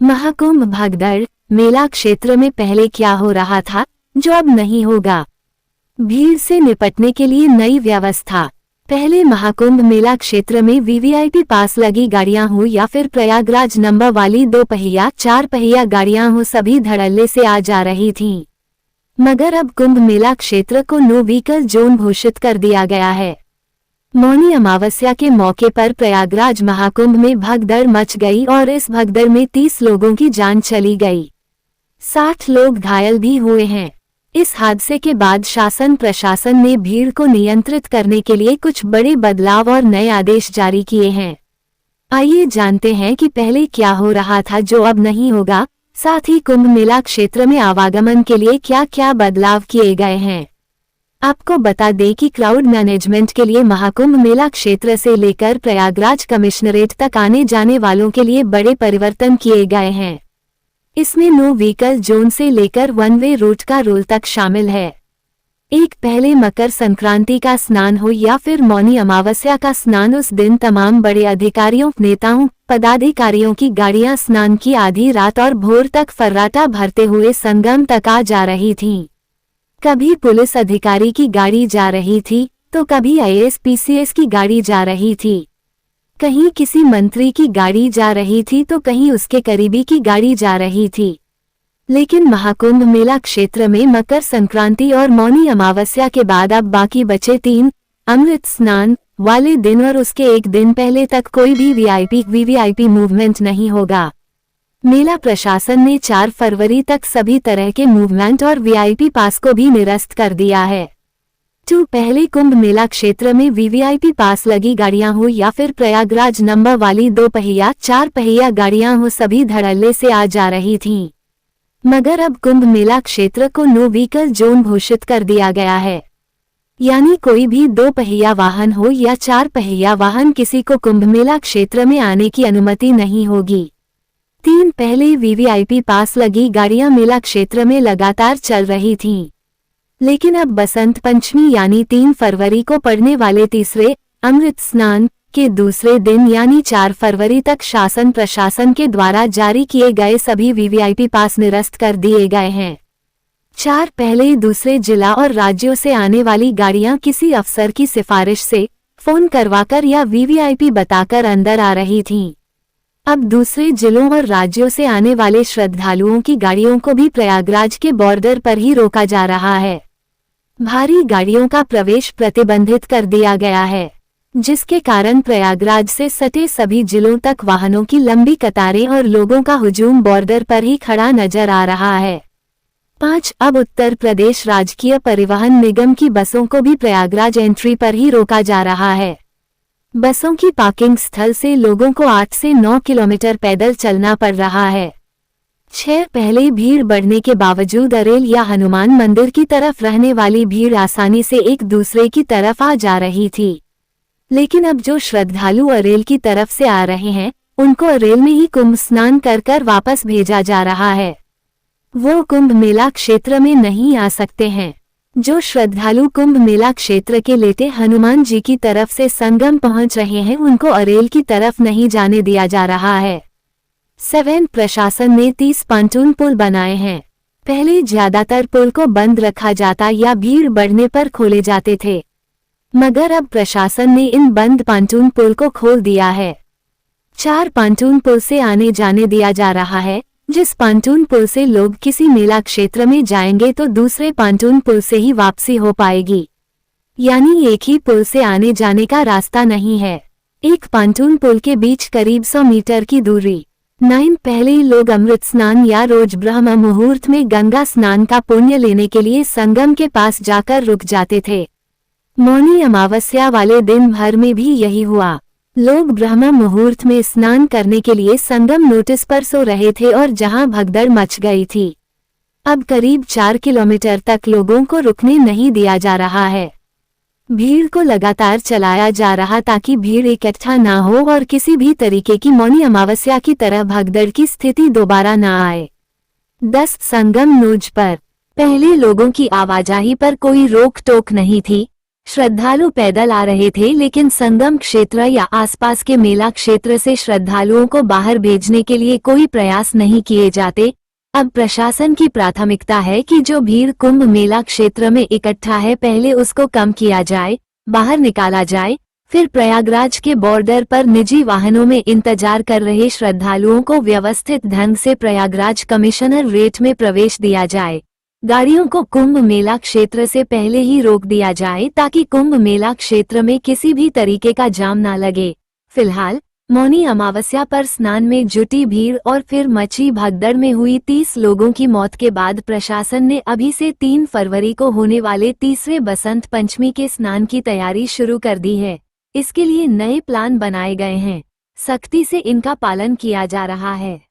महाकुंभ भगदड़ मेला क्षेत्र में पहले क्या हो रहा था जो अब नहीं होगा। भीड़ से निपटने के लिए नई व्यवस्था। पहले महाकुंभ मेला क्षेत्र में वीवीआईपी पास लगी गाड़ियां हो या फिर प्रयागराज नंबर वाली 2 पहिया 4 पहिया गाड़ियां हो, सभी धड़ल्ले से आ जा रही थीं। मगर अब कुंभ मेला क्षेत्र को नो व्हीकल जोन घोषित कर दिया गया है। मौनी अमावस्या के मौके पर प्रयागराज महाकुंभ में भगदड़ मच गई और इस भगदड़ में 30 लोगों की जान चली गई। 60 लोग घायल भी हुए हैं। इस हादसे के बाद शासन प्रशासन ने भीड़ को नियंत्रित करने के लिए कुछ बड़े बदलाव और नए आदेश जारी किए हैं। आइए जानते हैं कि पहले क्या हो रहा था जो अब नहीं होगा, साथ ही कुंभ मेला क्षेत्र में आवागमन के लिए क्या क्या बदलाव किए गए हैं। आपको बता दें कि क्राउड मैनेजमेंट के लिए महाकुंभ मेला क्षेत्र से लेकर प्रयागराज कमिश्नरेट तक आने जाने वालों के लिए बड़े परिवर्तन किए गए हैं। इसमें नो व्हीकल जोन से लेकर वन वे रूट का रूल तक शामिल है। पहले मकर संक्रांति का स्नान हो या फिर मौनी अमावस्या का स्नान, उस दिन तमाम बड़े अधिकारियों, नेताओं, पदाधिकारियों की गाड़ियां स्नान की आधी रात और भोर तक फर्राटा भरते हुए संगम तक आ जा रही थीं। कभी पुलिस अधिकारी की गाड़ी जा रही थी तो कभी आईएएस पीसीएस की गाड़ी जा रही थी, कहीं किसी मंत्री की गाड़ी जा रही थी तो कहीं उसके करीबी की गाड़ी जा रही थी। लेकिन महाकुंभ मेला क्षेत्र में मकर संक्रांति और मौनी अमावस्या के बाद अब बाकी बचे 3 अमृत स्नान वाले दिन और उसके एक दिन पहले तक कोई भी वीवीआईपी मूवमेंट नहीं होगा। मेला प्रशासन ने 4 फरवरी तक सभी तरह के मूवमेंट और वीआईपी पास को भी निरस्त कर दिया है। पहले कुंभ मेला क्षेत्र में वीवीआईपी पास लगी गाड़ियां हो या फिर प्रयागराज नंबर वाली 2 पहिया 4 पहिया गाड़ियां हो, सभी धड़ल्ले से आ जा रही थीं। मगर अब कुंभ मेला क्षेत्र को नो व्हीकल जोन घोषित कर दिया गया है, यानी कोई भी 2 पहिया वाहन हो या 4 पहिया वाहन, किसी को कुंभ मेला क्षेत्र में आने की अनुमति नहीं होगी। पहले वीवीआईपी पास लगी गाड़ियां मेला क्षेत्र में लगातार चल रही थीं, लेकिन अब बसंत पंचमी यानी 3 फरवरी को पड़ने वाले तीसरे अमृत स्नान के दूसरे दिन यानी 4 फरवरी तक शासन प्रशासन के द्वारा जारी किए गए सभी वीवीआईपी पास निरस्त कर दिए गए हैं। पहले दूसरे जिला और राज्यों से आने वाली गाड़ियां किसी अफसर की सिफारिश से फोन करवाकर या वीवीआईपी बताकर अंदर आ रही थीं। अब दूसरे जिलों और राज्यों से आने वाले श्रद्धालुओं की गाड़ियों को भी प्रयागराज के बॉर्डर पर ही रोका जा रहा है। भारी गाड़ियों का प्रवेश प्रतिबंधित कर दिया गया है, जिसके कारण प्रयागराज से सटे सभी जिलों तक वाहनों की लंबी कतारें और लोगों का हुजूम बॉर्डर पर ही खड़ा नजर आ रहा है। अब उत्तर प्रदेश राजकीय परिवहन निगम की बसों को भी प्रयागराज एंट्री पर ही रोका जा रहा है। बसों की पार्किंग स्थल से लोगों को 8 से 9 किलोमीटर पैदल चलना पड़ रहा है। पहले भीड़ बढ़ने के बावजूद अरेल या हनुमान मंदिर की तरफ रहने वाली भीड़ आसानी से एक दूसरे की तरफ आ जा रही थी, लेकिन अब जो श्रद्धालु अरेल की तरफ से आ रहे हैं उनको अरेल में ही कुंभ स्नान कर वापस भेजा जा रहा है। वो कुंभ मेला क्षेत्र में नहीं आ सकते हैं। जो श्रद्धालु कुंभ मेला क्षेत्र के लेटे हनुमान जी की तरफ से संगम पहुंच रहे हैं उनको अरेल की तरफ नहीं जाने दिया जा रहा है। प्रशासन ने 30 पांटून पुल बनाए हैं। पहले ज्यादातर पुल को बंद रखा जाता या भीड़ बढ़ने पर खोले जाते थे, मगर अब प्रशासन ने इन बंद पांटून पुल को खोल दिया है। 4 पांटून पुल से आने जाने दिया जा रहा है। जिस पांटून पुल से लोग किसी मेला क्षेत्र में जाएंगे तो दूसरे पांटून पुल से ही वापसी हो पाएगी, यानी एक ही पुल से आने जाने का रास्ता नहीं है। एक पांटून पुल के बीच करीब 100 मीटर की दूरी। पहले लोग अमृत स्नान या रोज ब्रह्म मुहूर्त में गंगा स्नान का पुण्य लेने के लिए संगम के पास जाकर रुक जाते थे। मौनी अमावस्या वाले दिन भर में भी यही हुआ। लोग ब्रह्म मुहूर्त में स्नान करने के लिए संगम नोटिस पर सो रहे थे और जहां भगदड़ मच गई थी। अब करीब 4 किलोमीटर तक लोगों को रुकने नहीं दिया जा रहा है। भीड़ को लगातार चलाया जा रहा ताकि भीड़ इकट्ठा ना हो और किसी भी तरीके की मौनी अमावस्या की तरह भगदड़ की स्थिति दोबारा ना आए। 10 संगम नोज पर पहले लोगों की आवाजाही पर कोई रोक टोक नहीं थी, श्रद्धालु पैदल आ रहे थे, लेकिन संगम क्षेत्र या आसपास के मेला क्षेत्र से श्रद्धालुओं को बाहर भेजने के लिए कोई प्रयास नहीं किए जाते। अब प्रशासन की प्राथमिकता है कि जो भीड़ कुंभ मेला क्षेत्र में इकट्ठा है, पहले उसको कम किया जाए, बाहर निकाला जाए, फिर प्रयागराज के बॉर्डर पर निजी वाहनों में इंतजार कर रहे श्रद्धालुओं को व्यवस्थित ढंग से प्रयागराज कमिश्नर रेट में प्रवेश दिया जाए। गाड़ियों को कुंभ मेला क्षेत्र से पहले ही रोक दिया जाए ताकि कुंभ मेला क्षेत्र में किसी भी तरीके का जाम ना लगे। फिलहाल मौनी अमावस्या पर स्नान में जुटी भीड़ और फिर मची भगदड़ में हुई 30 लोगों की मौत के बाद प्रशासन ने अभी से 3 फरवरी को होने वाले तीसरे बसंत पंचमी के स्नान की तैयारी शुरू कर दी है। इसके लिए नए प्लान बनाए गए हैं। सख्ती से इनका पालन किया जा रहा है।